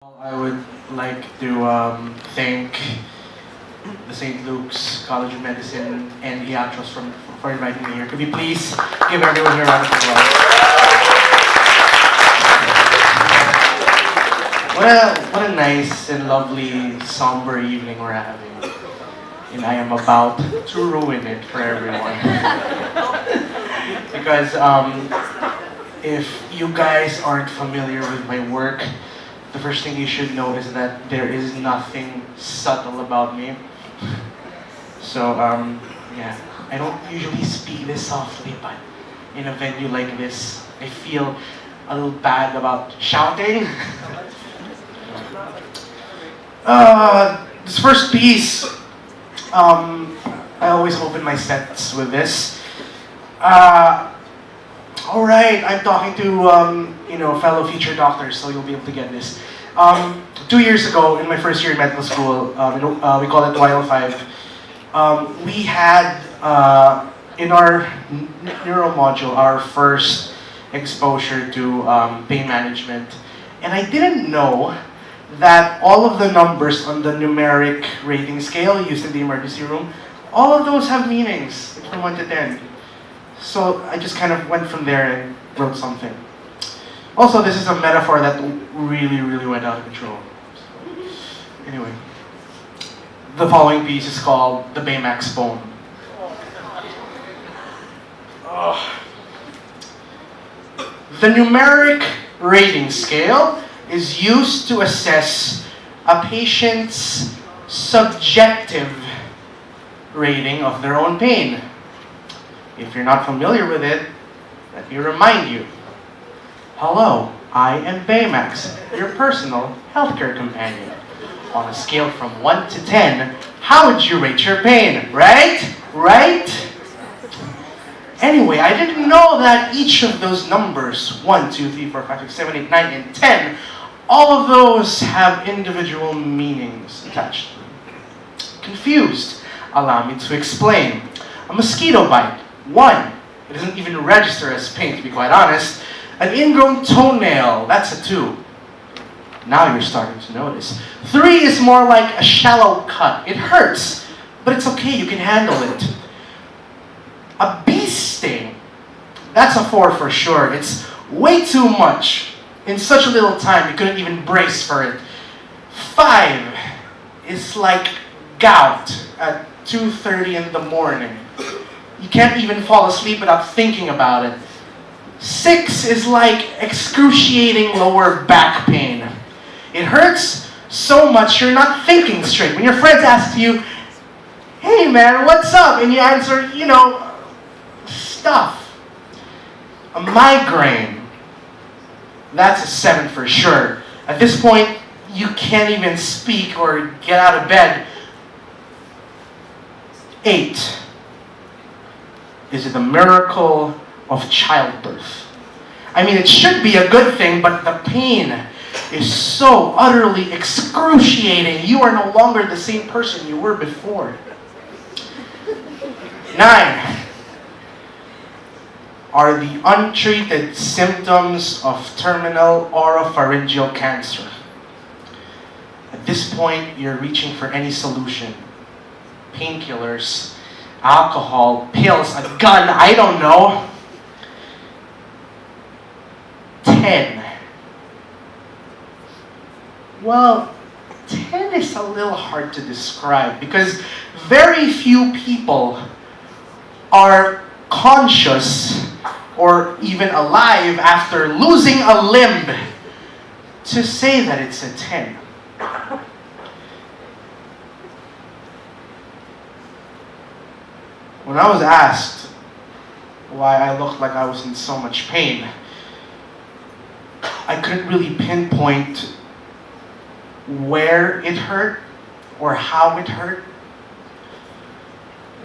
I would like to thank the St. Luke's College of Medicine and Iatros for inviting me here. Could we please give everyone here a round of applause? What a nice and lovely, somber evening we're having. And I am about to ruin it for everyone. Because if you guys aren't familiar with my work, the first thing you should know is that there is nothing subtle about me. So, yeah, I don't usually speak this softly, but in a venue like this, I feel a little bad about shouting. This first piece, I always open my sets with this. All right, I'm talking to fellow future doctors, so you'll be able to get this. 2 years ago, in my first year in medical school, we call it YL5. We had in our neuro module our first exposure to pain management, and I didn't know that all of the numbers on the numeric rating scale used in the emergency room, all of those have meanings from 1 to 10. So I just kind of went from there and wrote something. Also, this is a metaphor that really went out of control. So, anyway, the following piece is called the Baymax poem. The numeric rating scale is used to assess a patient's subjective rating of their own pain. If you're not familiar with it, let me remind you. Hello, I am Baymax, your personal healthcare companion. On a scale from 1 to 10, how would you rate your pain? Right? Anyway, I didn't know that each of those numbers, 1, 2, 3, 4, 5, 6, 7, 8, 9, and 10, all of those have individual meanings attached to them. Confused? Allow me to explain. A mosquito bite. 1. It doesn't even register as pain, to be quite honest. An ingrown toenail. That's a 2. Now you're starting to notice. 3 is more like a shallow cut. It hurts, but it's okay. You can handle it. A bee sting. That's a 4 for sure. It's way too much. In such a little time, you couldn't even brace for it. 5 is like gout at 2:30 in the morning. You can't even fall asleep without thinking about it. 6 is like excruciating lower back pain. It hurts so much you're not thinking straight. When your friends ask you, "Hey man, what's up?" and you answer, stuff. A migraine. That's a 7 for sure. At this point, you can't even speak or get out of bed. 8. Is it the miracle of childbirth? I mean, it should be a good thing, but the pain is so utterly excruciating. You are no longer the same person you were before. 9 are the untreated symptoms of terminal oropharyngeal cancer. At this point, you're reaching for any solution. Painkillers, alcohol, pills, a gun, I don't know. 10. Well, 10 is a little hard to describe because very few people are conscious or even alive after losing a limb to say that it's a 10. When I was asked why I looked like I was in so much pain, I couldn't really pinpoint where it hurt or how it hurt.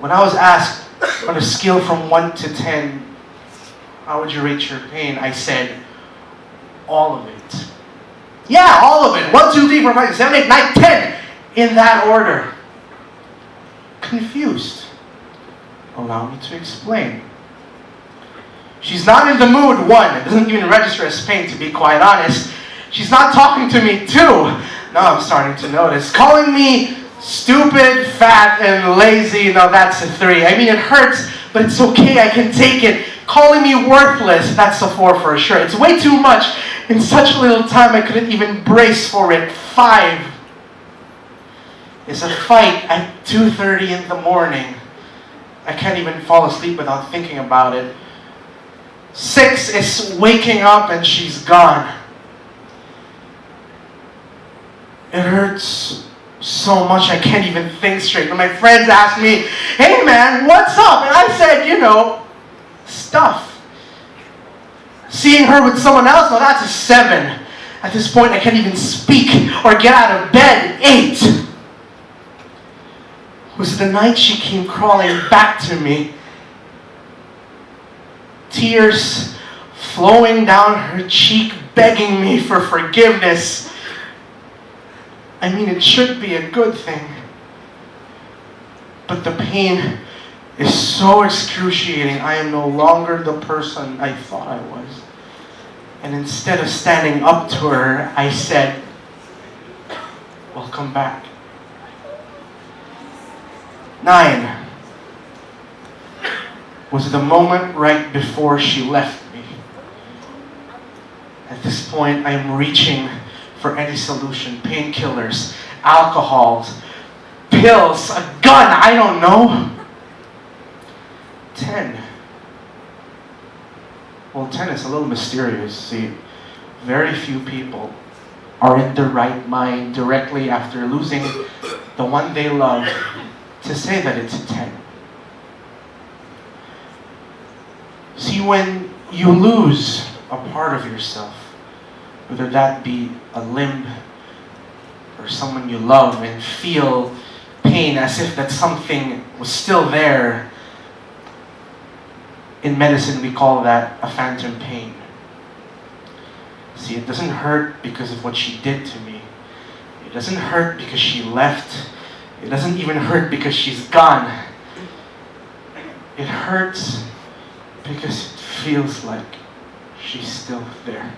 When I was asked on a scale from 1 to 10, how would you rate your pain? I said, all of it. Yeah, all of it. 1, 2, 3, 4, 5, 6, 7, 8, 9, 10. In that order. Confused. Allow me to explain. She's not in the mood, 1. It doesn't even register as pain, to be quite honest. She's not talking to me too. Now I'm starting to notice. Calling me stupid, fat, and lazy. No, that's a 3. I mean, it hurts, but it's okay. I can take it. Calling me worthless. That's a 4 for sure. It's way too much. In such a little time, I couldn't even brace for it. 5 is a fight at 2:30 in the morning. I can't even fall asleep without thinking about it. 6 is waking up and she's gone. It hurts so much I can't even think straight. When my friends ask me, "Hey man, what's up?" And I said, stuff. Seeing her with someone else, well, that's a 7. At this point, I can't even speak or get out of bed. 8 was the night she came crawling back to me. Tears flowing down her cheek, begging me for forgiveness. I mean, it should be a good thing. But the pain is so excruciating. I am no longer the person I thought I was. And instead of standing up to her, I said, "Welcome back." 9 was the moment right before she left me. At this point, I am reaching for any solution. Painkillers, alcohols, pills, a gun, I don't know. 10. Well, 10 is a little mysterious. See, very few people are in their right mind directly after losing the one they love to say that it's a 10. See, when you lose a part of yourself, whether that be a limb or someone you love, and feel pain as if that something was still there, in medicine we call that a phantom pain. See, it doesn't hurt because of what she did to me. It doesn't hurt because she left. It doesn't even hurt because she's gone. It hurts because it feels like she's still there.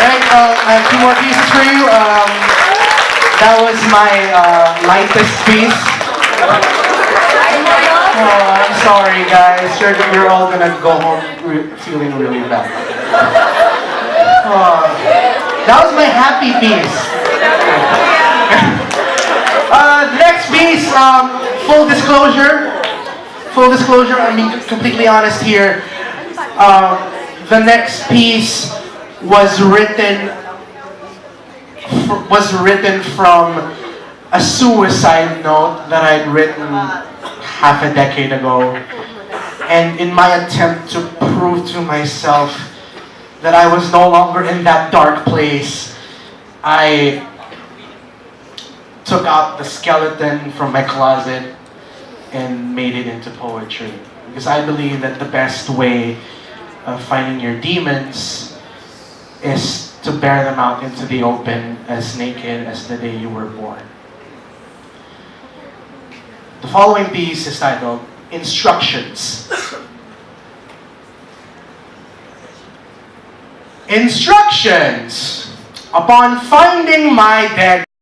Alright, I have 2 more pieces for you. That was my lightest piece. Oh, I'm sorry guys. You're all gonna go home feeling really bad. That was my happy piece. The next piece, full disclosure, I'm being completely honest here. The next piece was written from a suicide note that I'd written half a decade ago. And in my attempt to prove to myself that I was no longer in that dark place, I took out the skeleton from my closet and made it into poetry. Because I believe that the best way of finding your demons is to bear them out into the open as naked as the day you were born. The following piece is titled Instructions. Instructions. Upon finding my dead